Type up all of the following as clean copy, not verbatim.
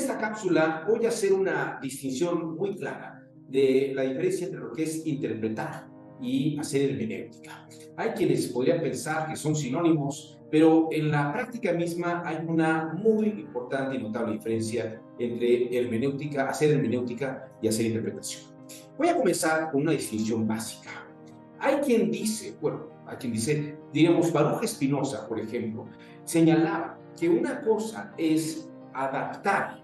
esta cápsula voy a hacer una distinción muy clara de la diferencia entre lo que es interpretar y hacer hermenéutica. Hay quienes podrían pensar que son sinónimos, pero en la práctica misma hay una muy importante y notable diferencia entre hermenéutica, hacer hermenéutica y hacer interpretación. Voy a comenzar con una distinción básica. Hay quien dice, diríamos, Baruch Spinoza, por ejemplo, señalaba que una cosa es adaptar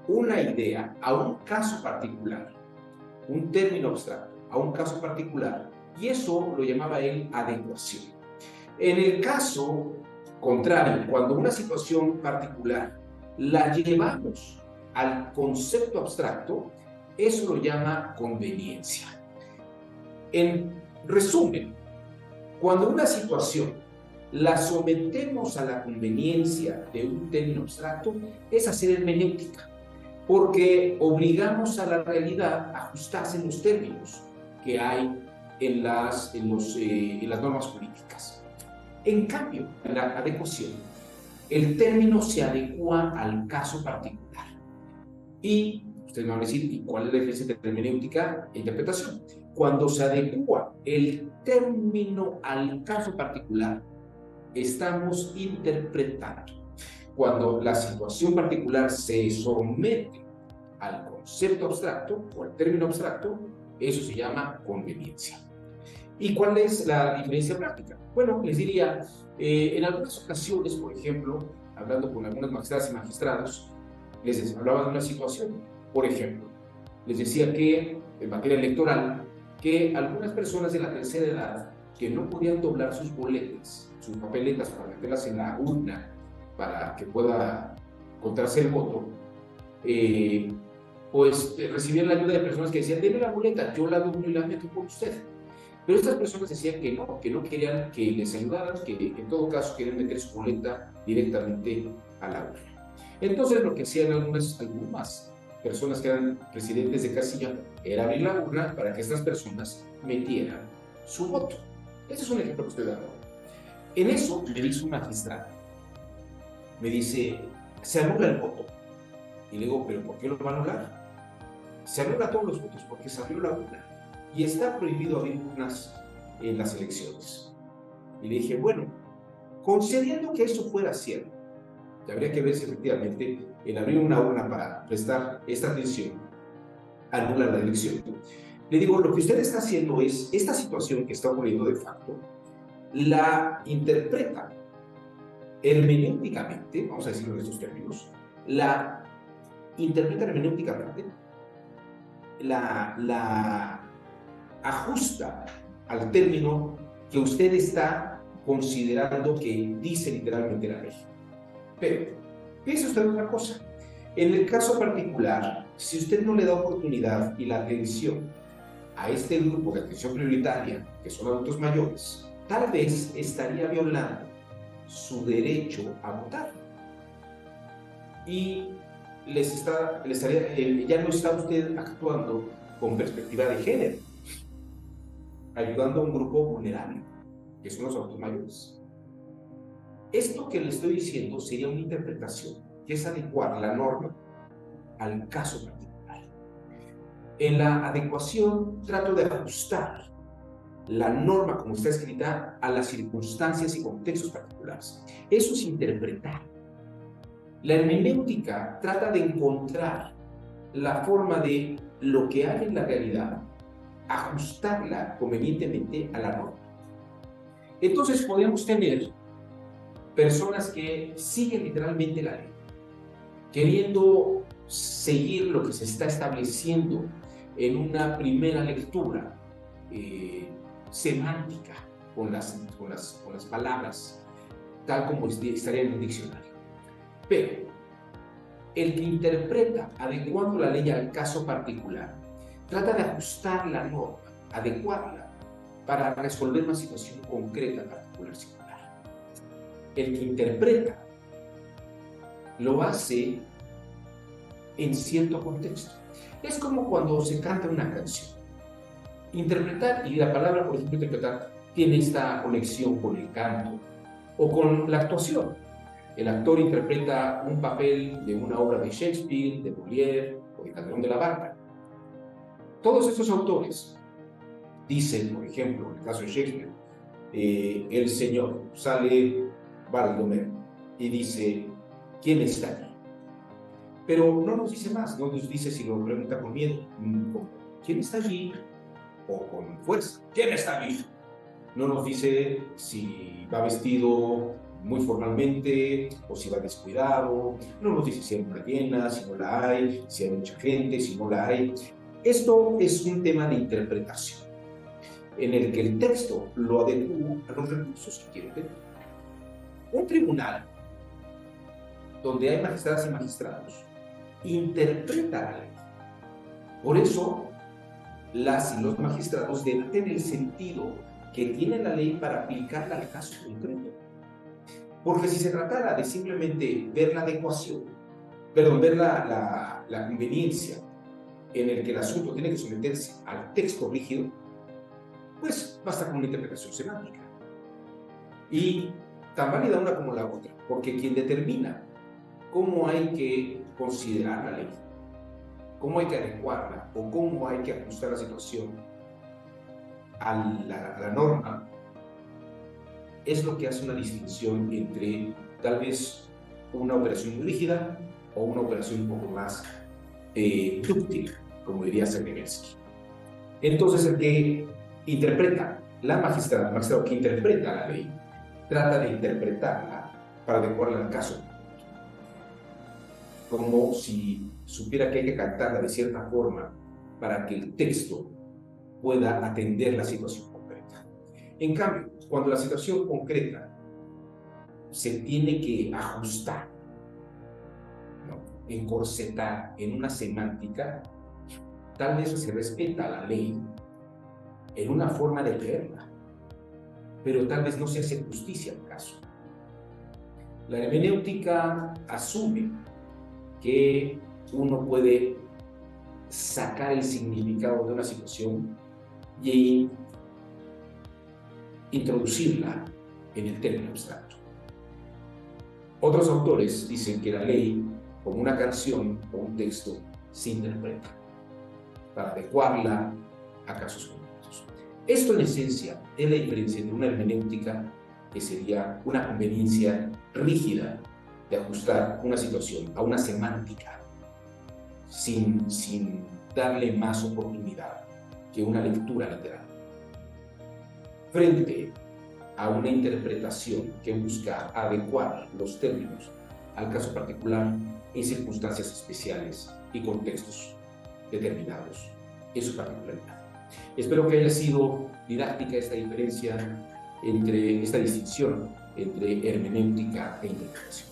una idea a un caso particular, un término abstracto a un caso particular, y eso lo llamaba él adecuación. En el caso contrario, cuando una situación particular la llevamos al concepto abstracto, eso lo llama conveniencia. En resumen, cuando una situación la sometemos a la conveniencia de un término abstracto, es hacer hermenéutica, porque obligamos a la realidad a ajustarse en los términos que hay en las normas jurídicas. En cambio, en la adecuación, el término se adecua al caso particular. Y ustedes me van a decir, ¿y cuál es la diferencia entre hermenéutica e interpretación? Cuando se adecua el término al caso particular, estamos interpretando. Cuando la situación particular se somete al concepto abstracto o al término abstracto, eso se llama conveniencia. ¿Y cuál es la diferencia práctica? Bueno, les diría, en algunas ocasiones, por ejemplo, hablando con algunas magistradas y magistrados, les hablaba de una situación. Por ejemplo, les decía que en materia electoral, que algunas personas de la tercera edad que no podían doblar sus boletas, sus papeletas para meterlas en la urna para que pueda contarse el voto, pues recibían la ayuda de personas que decían, deme la boleta, yo la doblo y la meto por usted. Pero estas personas decían que no querían que les ayudaran, que en todo caso querían meter su boleta directamente a la urna. Entonces lo que hacían algunas personas que eran presidentes de casilla era abrir la urna para que estas personas metieran su voto. Ese es un ejemplo que estoy dando. En eso me dice un magistrado, me dice, se anula el voto. Y le digo, ¿pero por qué lo va a anular? Se anula todos los votos porque se abrió la urna y está prohibido abrir urnas en las elecciones. Y le dije, bueno, concediendo que eso fuera cierto, habría que ver si efectivamente el abrir una urna para prestar esta atención anula la elección. Le digo, lo que usted está haciendo es, esta situación que está ocurriendo de facto, la interpreta hermenéuticamente, vamos a decirlo en estos términos, la interpreta hermenéuticamente, la ajusta al término que usted está considerando que dice literalmente la ley. Pero, piense usted otra cosa. En el caso particular, si usted no le da oportunidad y la atención a este grupo de atención prioritaria, que son adultos mayores, tal vez estaría violando su derecho a votar. Y ya no está usted actuando con perspectiva de género, ayudando a un grupo vulnerable, que son los adultos mayores. Esto que le estoy diciendo sería una interpretación, que es adecuar la norma al caso particular. En la adecuación trato de ajustar la norma como está escrita a las circunstancias y contextos particulares. Eso es interpretar. La hermenéutica trata de encontrar la forma de lo que hay en la realidad, ajustarla convenientemente a la norma. Entonces podemos tener personas que siguen literalmente la ley, queriendo seguir lo que se está estableciendo en una primera lectura semántica con las palabras, tal como estaría en un diccionario. Pero el que interpreta adecuando la ley al caso particular, trata de ajustar la norma, adecuarla, para resolver una situación concreta, particular, singular. El que interpreta lo hace en cierto contexto. Es como cuando se canta una canción. Interpretar, y la palabra, por ejemplo, interpretar, tiene esta conexión con el canto o con la actuación. El actor interpreta un papel de una obra de Shakespeare, de Molière o de Calderón de la Barca. Todos estos autores dicen, por ejemplo, en el caso de Shakespeare, el señor sale Baldomero y dice, ¿quién está allí? Pero no nos dice más, no nos dice si lo pregunta con miedo, ¿quién está allí? O con fuerza, ¿quién está allí? No nos dice si va vestido muy formalmente o si va descuidado, no nos dice si hay una llena, si no la hay, si hay mucha gente, si no la hay. Esto es un tema de interpretación, en el que el texto lo adecua a los recursos que quiere tener. Un tribunal donde hay magistradas y magistrados interpreta la ley. Por eso, las y los magistrados deben tener el sentido que tiene la ley para aplicarla al caso concreto. Porque si se tratara de simplemente ver la adecuación, ver la conveniencia en el que el asunto tiene que someterse al texto rígido, pues basta con una interpretación semántica. Y tan válida una como la otra, porque quien determina cómo hay que considerar la ley, cómo hay que adecuarla o cómo hay que ajustar la situación a la norma, es lo que hace una distinción entre tal vez una operación muy rígida o una operación un poco más dúctil, como diría Cerniewski. Entonces, el que interpreta, el magistrado que interpreta la ley, trata de interpretarla para adecuarla al caso, como si supiera que hay que cantarla de cierta forma para que el texto pueda atender la situación concreta. En cambio, cuando la situación concreta se tiene que ajustar, ¿no?, encorsetar en una semántica, tal vez se respeta la ley en una forma de leerla, pero tal vez no se hace justicia al caso. La hermenéutica asume que uno puede sacar el significado de una situación y introducirla en el término abstracto. Otros autores dicen que la ley, como una canción o un texto, se interpreta para adecuarla a casos concretos. Esto, en esencia, es la diferencia entre una hermenéutica, que sería una conveniencia rígida de ajustar una situación a una semántica, sin darle más oportunidad que una lectura literal, frente a una interpretación que busca adecuar los términos al caso particular en circunstancias especiales y contextos determinados en su particularidad. Espero que haya sido didáctica esta distinción entre hermenéutica e interpretación.